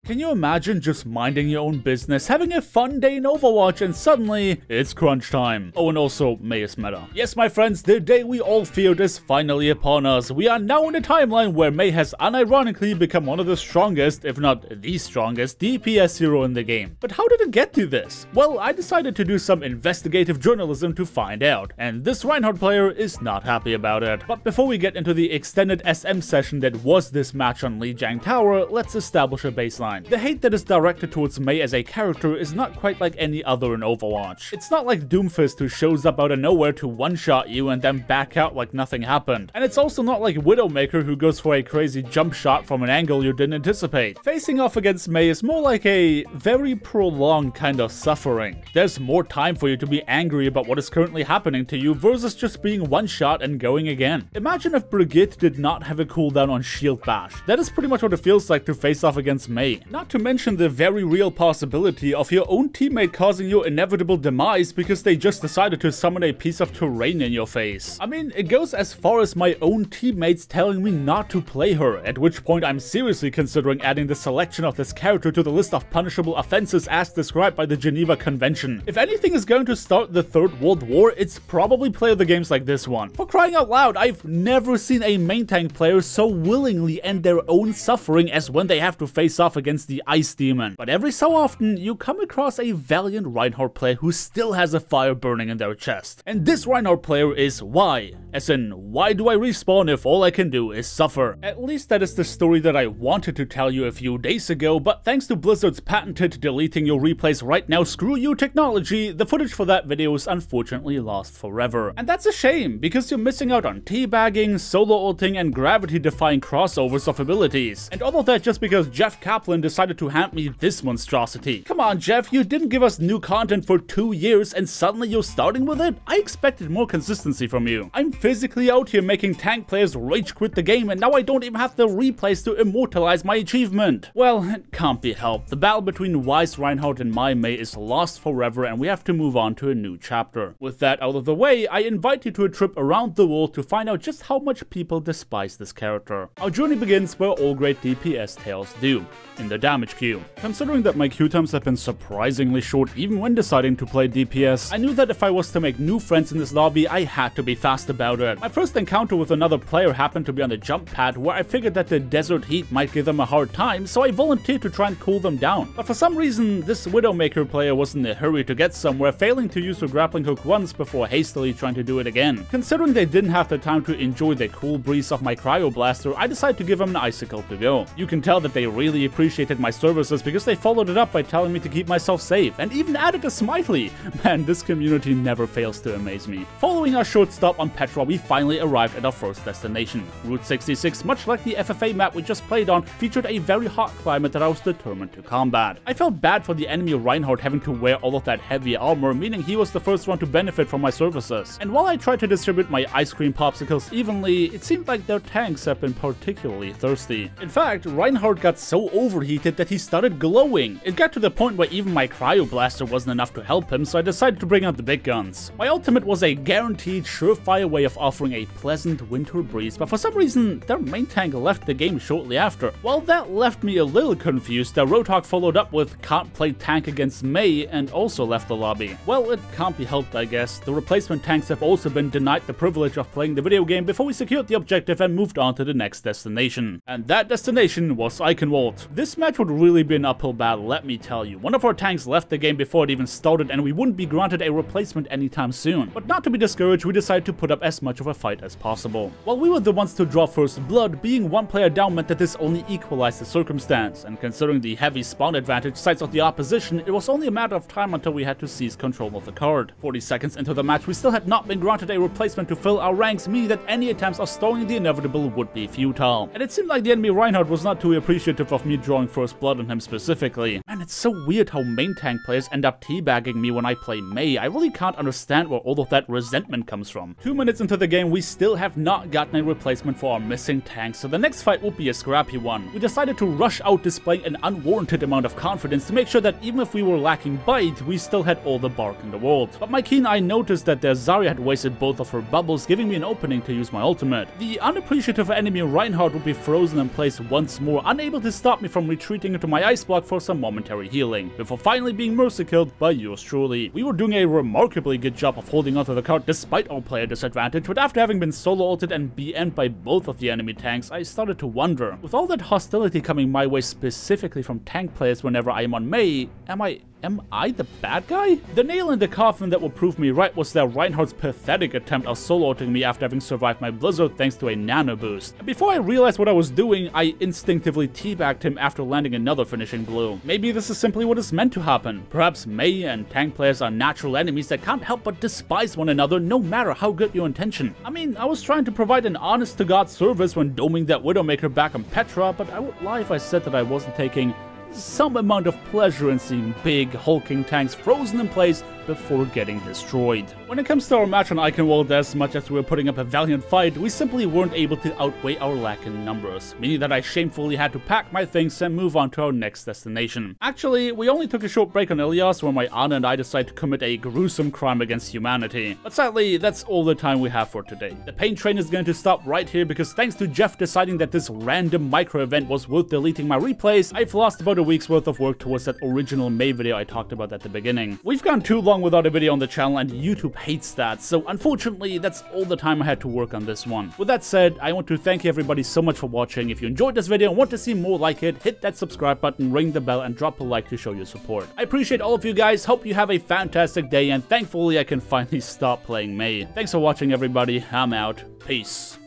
Can you imagine just minding your own business, having a fun day in Overwatch, and suddenly it's crunch time? Oh, and also Mei is meta. Yes, my friends, the day we all feared is finally upon us. We are now in a timeline where Mei has unironically become one of the strongest, if not the strongest, DPS hero in the game. But how did it get to this? Well, I decided to do some investigative journalism to find out, and this Reinhardt player is not happy about it. But before we get into the extended SM session that was this match on Lijiang Tower, let's establish a baseline. The hate that is directed towards Mei as a character is not quite like any other in Overwatch. It's not like Doomfist who shows up out of nowhere to one-shot you and then back out like nothing happened. And it's also not like Widowmaker who goes for a crazy jump shot from an angle you didn't anticipate. Facing off against Mei is more like a very prolonged kind of suffering. There's more time for you to be angry about what is currently happening to you versus just being one-shot and going again. Imagine if Brigitte did not have a cooldown on Shield Bash. That is pretty much what it feels like to face off against Mei. Not to mention the very real possibility of your own teammate causing your inevitable demise because they just decided to summon a piece of terrain in your face. I mean, it goes as far as my own teammates telling me not to play her, at which point I'm seriously considering adding the selection of this character to the list of punishable offenses as described by the Geneva Convention. If anything is going to start the Third World War, it's probably play the games like this one. For crying out loud, I've never seen a main tank player so willingly end their own suffering as when they have to face off against the Ice Demon. But every so often, you come across a valiant Reinhardt player who still has a fire burning in their chest. And this Reinhardt player is why. As in, why do I respawn if all I can do is suffer? At least that is the story that I wanted to tell you a few days ago, but thanks to Blizzard's patented deleting your replays right now screw you technology, the footage for that video is unfortunately lost forever. And that's a shame, because you're missing out on teabagging, solo ulting, and gravity-defying crossovers of abilities. And all of that just because Jeff Kaplan decided to hand me this monstrosity. Come on, Jeff, you didn't give us new content for 2 years and suddenly you're starting with it? I expected more consistency from you. I'm physically out here making tank players rage quit the game and now I don't even have the replays to immortalize my achievement. Well, it can't be helped. The battle between Wise Reinhardt and Mei is lost forever and we have to move on to a new chapter. With that out of the way, I invite you to a trip around the world to find out just how much people despise this character. Our journey begins where all great DPS tales do, in the damage queue. Considering that my queue times have been surprisingly short even when deciding to play DPS, I knew that if I was to make new friends in this lobby, I had to be fast about it. My first encounter with another player happened to be on the jump pad where I figured that the desert heat might give them a hard time, so I volunteered to try and cool them down. But for some reason, this Widowmaker player was in a hurry to get somewhere, failing to use her grappling hook once before hastily trying to do it again. Considering they didn't have the time to enjoy the cool breeze of my cryo blaster, I decided to give them an icicle to go. You can tell that they really appreciated my services because they followed it up by telling me to keep myself safe, and even added a smiley. Man, this community never fails to amaze me. Following our short stop on Petra, we finally arrived at our first destination. Route 66, much like the FFA map we just played on, featured a very hot climate that I was determined to combat. I felt bad for the enemy Reinhardt having to wear all of that heavy armor, meaning he was the first one to benefit from my services. And while I tried to distribute my ice cream popsicles evenly, it seemed like their tanks have been particularly thirsty. In fact, Reinhardt got so overheated that he started glowing. It got to the point where even my cryo blaster wasn't enough to help him, so I decided to bring out the big guns. My ultimate was a guaranteed surefire way of offering a pleasant winter breeze, but for some reason their main tank left the game shortly after. Well, that left me a little confused. The Roadhog followed up with can't play tank against Mei and also left the lobby. Well, it can't be helped, I guess. The replacement tanks have also been denied the privilege of playing the video game before we secured the objective and moved on to the next destination. And that destination was Eichenwald. This match would really be an uphill battle, let me tell you. One of our tanks left the game before it even started and we wouldn't be granted a replacement anytime soon. But not to be discouraged, we decided to put up as much of a fight as possible. While we were the ones to draw first blood, being one player down meant that this only equalized the circumstance, and considering the heavy spawn advantage sides of the opposition, it was only a matter of time until we had to seize control of the card. 40 seconds into the match, we still had not been granted a replacement to fill our ranks, meaning that any attempts of stalling the inevitable would be futile. And it seemed like the enemy Reinhardt was not too appreciative of me drawing first blood on him specifically. Man, it's so weird how main tank players end up teabagging me when I play Mei. I really can't understand where all of that resentment comes from. 2 minutes into the game, we still have not gotten a replacement for our missing tank, so the next fight will be a scrappy one. We decided to rush out displaying an unwarranted amount of confidence to make sure that even if we were lacking bite, we still had all the bark in the world. But my keen eye noticed that their Zarya had wasted both of her bubbles, giving me an opening to use my ultimate. The unappreciative enemy Reinhardt would be frozen in place once more, unable to stop me from retreating into my ice block for some momentary healing, before finally being mercy killed by yours truly. We were doing a remarkably good job of holding onto the cart despite our player disadvantage, but after having been solo ulted and BM'd by both of the enemy tanks, I started to wonder, with all that hostility coming my way specifically from tank players whenever I am on Mei, am I the bad guy? The nail in the coffin that will prove me right was that Reinhardt's pathetic attempt of solo-ulting me after having survived my blizzard thanks to a nano boost. And before I realized what I was doing, I instinctively teabagged him after landing another finishing blow. Maybe this is simply what is meant to happen. Perhaps Mei and tank players are natural enemies that can't help but despise one another no matter how good your intention. I mean, I was trying to provide an honest-to-God service when doming that Widowmaker back on Petra, but I would lie if I said that I wasn't taking some amount of pleasure in seeing big, hulking tanks frozen in place before getting destroyed. When it comes to our match on Eichenwald, as much as we were putting up a valiant fight, we simply weren't able to outweigh our lack in numbers, meaning that I shamefully had to pack my things and move on to our next destination. Actually, we only took a short break on Ilias where my Anna and I decided to commit a gruesome crime against humanity. But sadly, that's all the time we have for today. The pain train is going to stop right here because thanks to Jeff deciding that this random micro event was worth deleting my replays, I've lost about a week's worth of work towards that original Mei video I talked about at the beginning. We've gone too long without a video on the channel and YouTube hates that, so unfortunately that's all the time I had to work on this one. With that said, I want to thank everybody so much for watching. If you enjoyed this video and want to see more like it, hit that subscribe button, ring the bell, and drop a like to show your support. I appreciate all of you guys, hope you have a fantastic day, and thankfully I can finally stop playing Mei. Thanks for watching everybody, I'm out, peace.